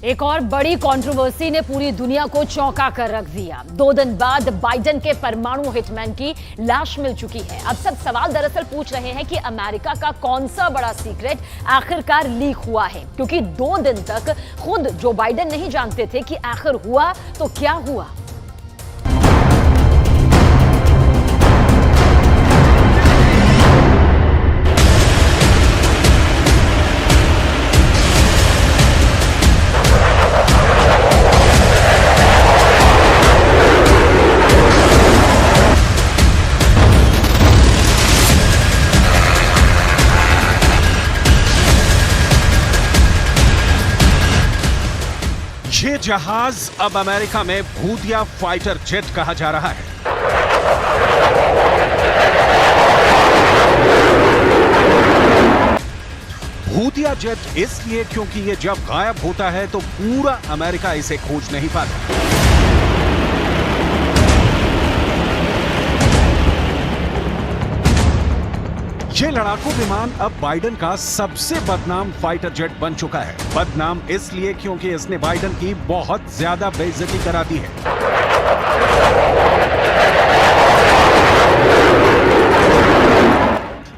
एक और बड़ी कंट्रोवर्सी ने पूरी दुनिया को चौंका कर रख दिया। 2 दिन बाद बाइडेन के परमाणु हिटमैन की लाश मिल चुकी है। अब सब सवाल दरअसल पूछ रहे हैं कि अमेरिका का कौन सा बड़ा सीक्रेट आखिरकार लीक हुआ है, क्योंकि 2 दिन तक खुद जो बाइडेन नहीं जानते थे कि आखिर हुआ तो क्या हुआ। ये जहाज अब अमेरिका में भूतिया फाइटर जेट कहा जा रहा है। भूतिया जेट इसलिए क्योंकि ये जब गायब होता है तो पूरा अमेरिका इसे खोज नहीं पाता। ये लड़ाकू विमान अब बाइडेन का सबसे बदनाम फाइटर जेट बन चुका है। बदनाम इसलिए क्योंकि इसने बाइडेन की बहुत ज्यादा बेइज्जती करा दी है।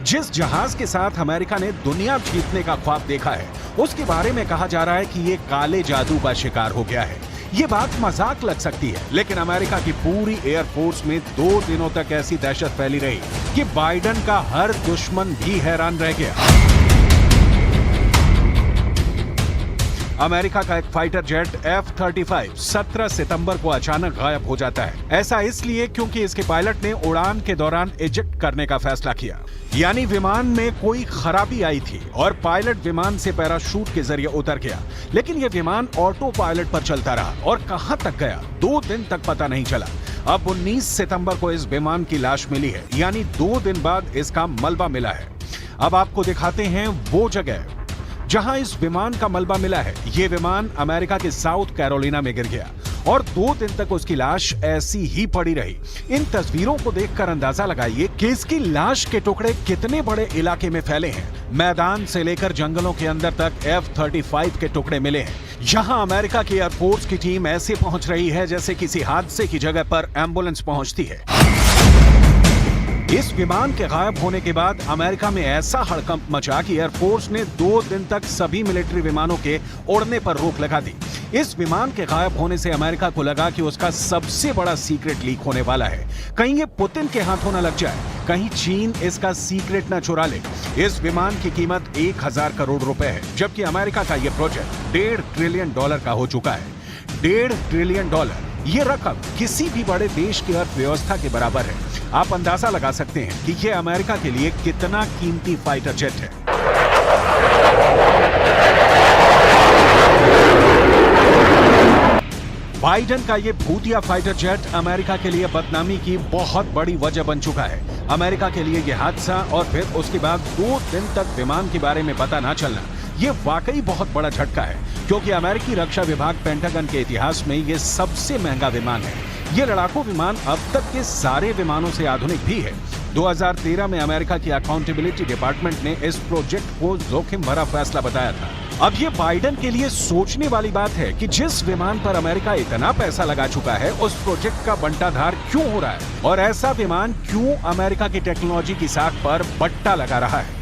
जिस जहाज के साथ अमेरिका ने दुनिया जीतने का ख्वाब देखा है, उसके बारे में कहा जा रहा है कि ये काले जादू का शिकार हो गया है। ये बात मजाक लग सकती है, लेकिन अमेरिका की पूरी एयरफोर्स में 2 दिनों तक ऐसी दहशत फैली रही कि बाइडेन का हर दुश्मन भी हैरान रह गया। अमेरिका का एक फाइटर जेट F-35 17 सितंबर को अचानक गायब हो जाता है। ऐसा इसलिए क्योंकि इसके पायलट ने उड़ान के दौरान इजेक्ट करने का फैसला किया, यानी विमान में कोई खराबी आई थी और पायलट विमान से पैराशूट के जरिए उतर गया। लेकिन यह विमान ऑटो पायलट पर चलता रहा और कहां तक गया 2 दिन तक पता नहीं चला। अब 19 सितंबर को इस विमान की लाश मिली है, यानी 2 दिन बाद इसका मलबा मिला है। अब आपको दिखाते हैं वो जगह जहां इस विमान का मलबा मिला है। ये विमान अमेरिका के साउथ कैरोलिना में गिर गया और 2 दिन तक उसकी लाश ऐसी ही पड़ी रही। इन तस्वीरों को देखकर अंदाजा लगाइए कि इसकी लाश के टुकड़े कितने बड़े इलाके में फैले हैं। मैदान से लेकर जंगलों के अंदर तक F-35 के टुकड़े मिले हैं। यहाँ अमेरिका की एयरफोर्स की टीम ऐसे पहुंच रही है जैसे किसी हादसे की जगह पर एम्बुलेंस पहुंचती है। इस विमान के गायब होने के बाद अमेरिका में ऐसा हड़कंप मचा कि एयरफोर्स ने 2 दिन तक सभी मिलिट्री विमानों के उड़ने पर रोक लगा दी। इस विमान के गायब होने से अमेरिका को लगा कि उसका सबसे बड़ा सीक्रेट लीक होने वाला है। कहीं ये पुतिन के हाथों न लग जाए, कहीं चीन इसका सीक्रेट न चुरा ले। इस विमान की कीमत 1000 करोड़ रुपए है, जबकि अमेरिका का यह प्रोजेक्ट $1.5 ट्रिलियन का हो चुका है। $1.5 ट्रिलियन, ये रकम किसी भी बड़े देश की अर्थव्यवस्था के बराबर है। आप अंदाजा लगा सकते हैं कि यह अमेरिका के लिए कितना कीमती फाइटर जेट है। बाइडेन का यह भूतिया फाइटर जेट अमेरिका के लिए बदनामी की बहुत बड़ी वजह बन चुका है। अमेरिका के लिए यह हादसा और फिर उसके बाद 2 दिन तक विमान के बारे में पता न चलना, ये वाकई बहुत बड़ा झटका है, क्योंकि अमेरिकी रक्षा विभाग पेंटागन के इतिहास में ये सबसे महंगा विमान है। ये लड़ाकू विमान अब तक के सारे विमानों से आधुनिक भी है। 2013 में अमेरिका की अकाउंटेबिलिटी डिपार्टमेंट ने इस प्रोजेक्ट को जोखिम भरा फैसला बताया था। अब ये बाइडेन के लिए सोचने वाली बात है कि जिस विमान पर अमेरिका इतना पैसा लगा चुका है, उस प्रोजेक्ट का बंटाधार क्यों हो रहा है और ऐसा विमान क्यों अमेरिका की टेक्नोलॉजी की साख पर बट्टा लगा रहा है।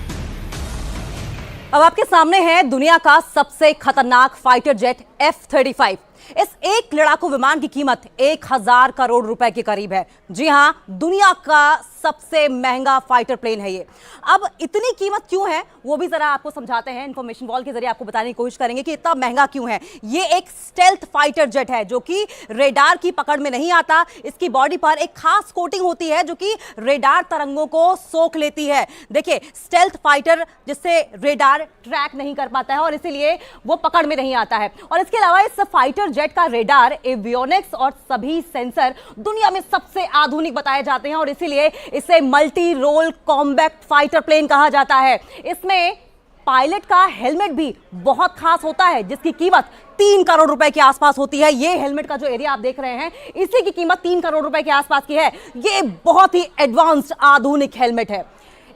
अब आपके सामने है दुनिया का सबसे खतरनाक फाइटर जेट F-35। इस एक लड़ाकू विमान की कीमत 1000 करोड़ रुपए के करीब है। जी हां, दुनिया का सबसे महंगा फाइटर प्लेन है ये। अब इतनी कीमत क्यों है वो भी जरा आपको समझाते हैं। इंफॉर्मेशन वॉल के जरिए आपको बताने की कोशिश करेंगे कि इतना महंगा क्यों है। ये एक स्टेल्थ फाइटर जेट है जो कि रेडार की पकड़ में नहीं आता। इसकी बॉडी पर एक खास कोटिंग होती है जो कि रेडार तरंगों को सोख लेती है। देखिए, स्टेल्थ फाइटर जिससे रेडार ट्रैक नहीं कर पाता है और इसीलिए वो पकड़ में नहीं आता है। और इसके अलावा इस फाइटर जेट का रेडार, एवियोनिक्स और सभी सेंसर दुनिया में सबसे आधुनिक बताए जाते हैं और इसीलिए इसे multi role combat fighter plane कहा जाता है। इसमें पायलट का हेलमेट भी बहुत खास होता है जिसकी कीमत 3 करोड़ रुपए के आसपास होती है। ये हेलमेट का जो एरिया आप देख रहे हैं, इसी की कीमत 3 करोड़ रुपए के आसपास की है। ये बहुत ही एडवांस्ड आधुनिक हेलमेट है।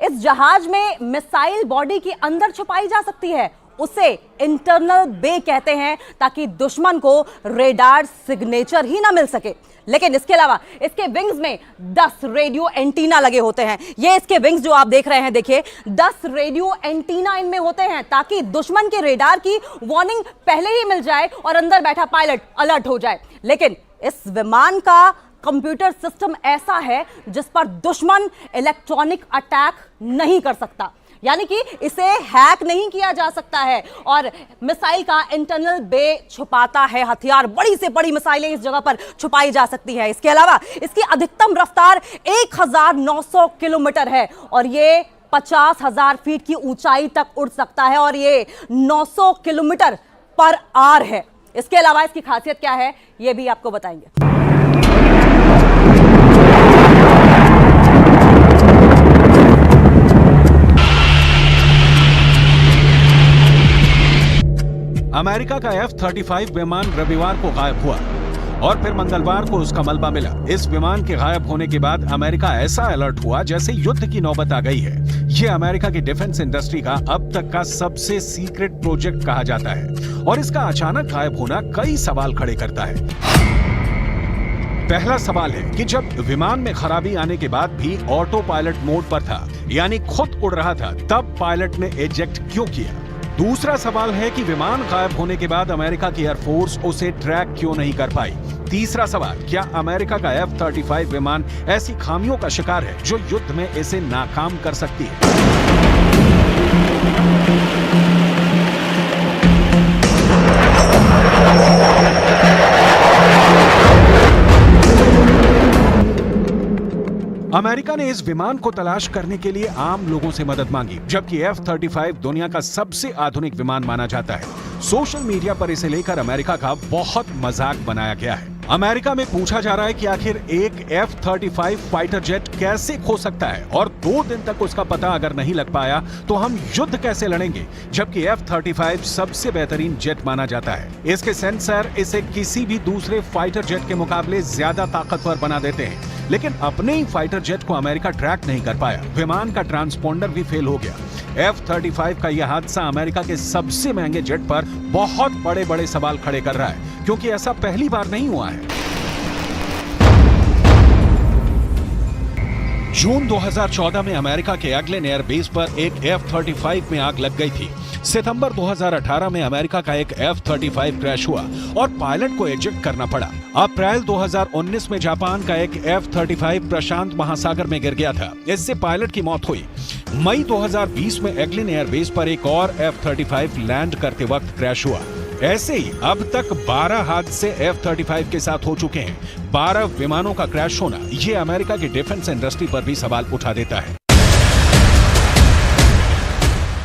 इस जहाज में मिसाइल बॉडी के अंदर छुपाई जा सकती है, उसे इंटरनल बे कहते हैं ताकि दुश्मन को रेडार सिग्नेचर ही ना मिल सके। लेकिन इसके अलावा इसके विंग्स में 10 रेडियो एंटीना लगे होते हैं। ये इसके विंग्स जो आप देख रहे हैं, देखिए 10 रेडियो एंटीना इनमें होते हैं ताकि दुश्मन के रेडार की वार्निंग पहले ही मिल जाए और अंदर बैठा पायलट अलर्ट हो जाए। लेकिन इस विमान का कंप्यूटर सिस्टम ऐसा है जिस पर दुश्मन इलेक्ट्रॉनिक अटैक नहीं कर सकता, यानी कि इसे हैक नहीं किया जा सकता है और मिसाइल का इंटरनल बे छुपाता है हथियार। बड़ी से बड़ी मिसाइलें इस जगह पर छुपाई जा सकती है। इसके अलावा इसकी अधिकतम रफ्तार 1900 किलोमीटर है और ये 50,000 फीट की ऊंचाई तक उड़ सकता है और ये 900 किलोमीटर पर आवर है। इसके अलावा इसकी खासियत क्या है ये भी आपको बताएंगे। अमेरिका का F-35 विमान रविवार को गायब हुआ और फिर मंगलवार को उसका मलबा मिला। इस विमान के गायब होने के बाद अमेरिका ऐसा अलर्ट हुआ जैसे युद्ध की नौबत आ गई है। ये अमेरिका की डिफेंस इंडस्ट्री का अब तक का सबसे सीक्रेट प्रोजेक्ट कहा जाता है और इसका अचानक गायब होना कई सवाल खड़े करता है। पहला सवाल है कि जब विमान में खराबी आने के बाद भी ऑटो पायलट मोड पर था, यानी खुद उड़ रहा था, तब पायलट ने इजेक्ट क्यों किया? दूसरा सवाल है कि विमान गायब होने के बाद अमेरिका की एयरफोर्स उसे ट्रैक क्यों नहीं कर पाई? तीसरा सवाल, क्या अमेरिका का F-35 विमान ऐसी खामियों का शिकार है जो युद्ध में इसे नाकाम कर सकती है? अमेरिका ने इस विमान को तलाश करने के लिए आम लोगों से मदद मांगी, जबकि F-35 दुनिया का सबसे आधुनिक विमान माना जाता है। सोशल मीडिया पर इसे लेकर अमेरिका का बहुत मजाक बनाया गया है। अमेरिका में पूछा जा रहा है कि आखिर एक F-35 फाइटर जेट कैसे खो सकता है और 2 दिन तक उसका पता अगर नहीं लग पाया तो हम युद्ध कैसे लड़ेंगे, जबकि F-35 सबसे बेहतरीन जेट माना जाता है। इसके सेंसर इसे किसी भी दूसरे फाइटर जेट के मुकाबले ज्यादा ताकतवर बना देते हैं, लेकिन अपने ही फाइटर जेट को अमेरिका ट्रैक नहीं कर पाया। विमान का ट्रांसपोंडर भी फेल हो गया। F-35 का यह हादसा अमेरिका के सबसे महंगे जेट पर बहुत बड़े-बड़े सवाल खड़े कर रहा है, क्योंकि ऐसा पहली बार नहीं हुआ है। जून 2014 में अमेरिका के एग्लेन एयरबेस पर एक F-35 में आग लग गई थी। सितंबर 2018 में अमेरिका का एक F-35 क्रैश हुआ और पायलट को इजेक्ट करना पड़ा। अप्रैल 2019 में जापान का एक F-35 प्रशांत महासागर में गिर गया था, इससे पायलट की मौत हुई। मई 2020 में एग्लेन एयरबेस पर एक और F-35 लैंड करते वक्त क्रैश हुआ। ऐसे ही अब तक 12 हादसे F-35 के साथ हो चुके हैं। 12 विमानों का क्रैश होना ये अमेरिका की डिफेंस इंडस्ट्री पर भी सवाल उठा देता है।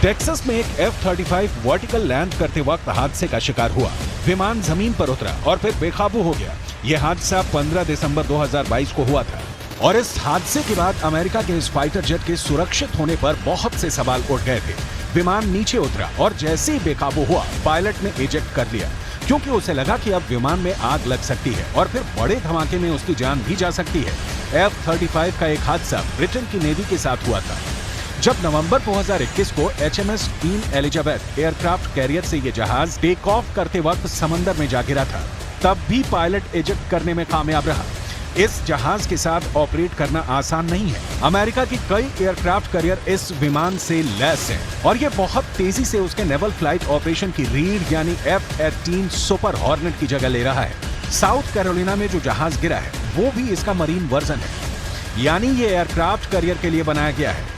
टेक्सास में एक F-35 वर्टिकल लैंड करते वक्त हादसे का शिकार हुआ। विमान जमीन पर उतरा और फिर बेकाबू हो गया। यह हादसा 15 दिसंबर 2022 को हुआ था और इस हादसे के बाद अमेरिका के इस फाइटर जेट के सुरक्षित होने पर बहुत से सवाल उठ गए थे। विमान नीचे उतरा और जैसे ही बेकाबू हुआ, पायलट ने इजेक्ट कर लिया, क्योंकि उसे लगा कि अब विमान में आग लग सकती है और फिर बड़े धमाके में उसकी जान भी जा सकती है। F-35 का एक हादसा ब्रिटेन की नेवी के साथ हुआ था, जब नवंबर 2021 को HMS queen Elizabeth aircraft carrier से ये जहाज टेक ऑफ करते वक्त समंदर में जा गिरा था। तब भी पायलट इजेक्ट करने में कामयाब रहा। इस जहाज के साथ ऑपरेट करना आसान नहीं है। अमेरिका की कई एयरक्राफ्ट कैरियर इस विमान से लैस है और ये बहुत तेजी से उसके नेवल फ्लाइट ऑपरेशन की रीढ़ यानी F-18 सुपर हॉर्नेट की जगह ले रहा है। साउथ कैरोलिना में जो जहाज गिरा है वो भी इसका मरीन वर्जन है, यानी ये एयरक्राफ्ट कैरियर के लिए बनाया गया है।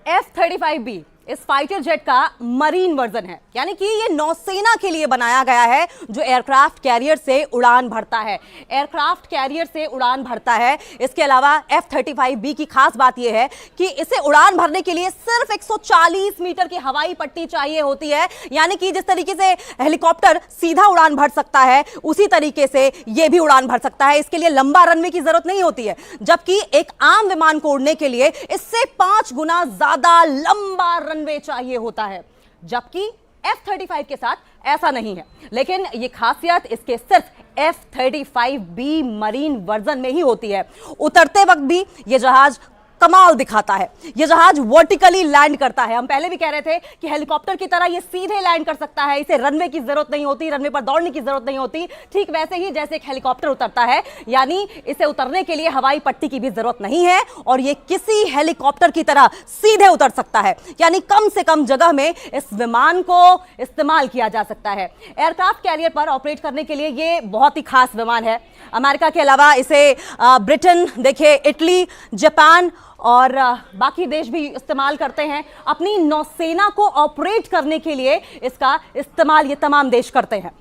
F-35B इस फाइटर जेट का मरीन वर्जन है, यानी कि ये नौसेना के लिए बनाया गया है जो एयरक्राफ्ट कैरियर से उड़ान भरता है। एयरक्राफ्ट कैरियर से उड़ान भरता है। इसके अलावा F-35B की खास बात यह है कि इसे उड़ान भरने के लिए सिर्फ 140 मीटर की हवाई पट्टी चाहिए होती है, यानी कि जिस तरीके से हेलीकॉप्टर सीधा उड़ान भर सकता है उसी तरीके से यह भी उड़ान भर सकता है। इसके लिए लंबा रनवे की जरूरत नहीं होती है, जबकि एक आम विमान को उड़ने के लिए इससे 5 गुना ज्यादा लंबा रनवे चाहिए होता है, जबकि F-35 के साथ ऐसा नहीं है। लेकिन ये खासियत इसके सिर्फ F-35B मरीन वर्जन में ही होती है। उतरते वक्त भी ये जहाज कमाल दिखाता है। यह जहाज वर्टिकली लैंड करता है। हम पहले भी कह रहे थे कि हेलीकॉप्टर की तरह यह सीधे लैंड कर सकता है, इसे रनवे की जरूरत नहीं होती, रनवे पर दौड़ने की जरूरत नहीं होती। ठीक वैसे ही जैसे एक हेलीकॉप्टर उतरता है, यानी इसे उतरने के लिए हवाई पट्टी की भी जरूरत नहीं है और यह किसी हेलीकॉप्टर की तरह सीधे उतर सकता है, यानी कम से कम जगह में इस विमान को इस्तेमाल किया जा सकता है। एयरक्राफ्ट कैरियर पर ऑपरेट करने के लिए यह बहुत ही खास विमान है। अमेरिका के अलावा इसे ब्रिटेन, देखिए इटली, जापान और बाकी देश भी इस्तेमाल करते हैं। अपनी नौसेना को ऑपरेट करने के लिए इसका इस्तेमाल ये तमाम देश करते हैं।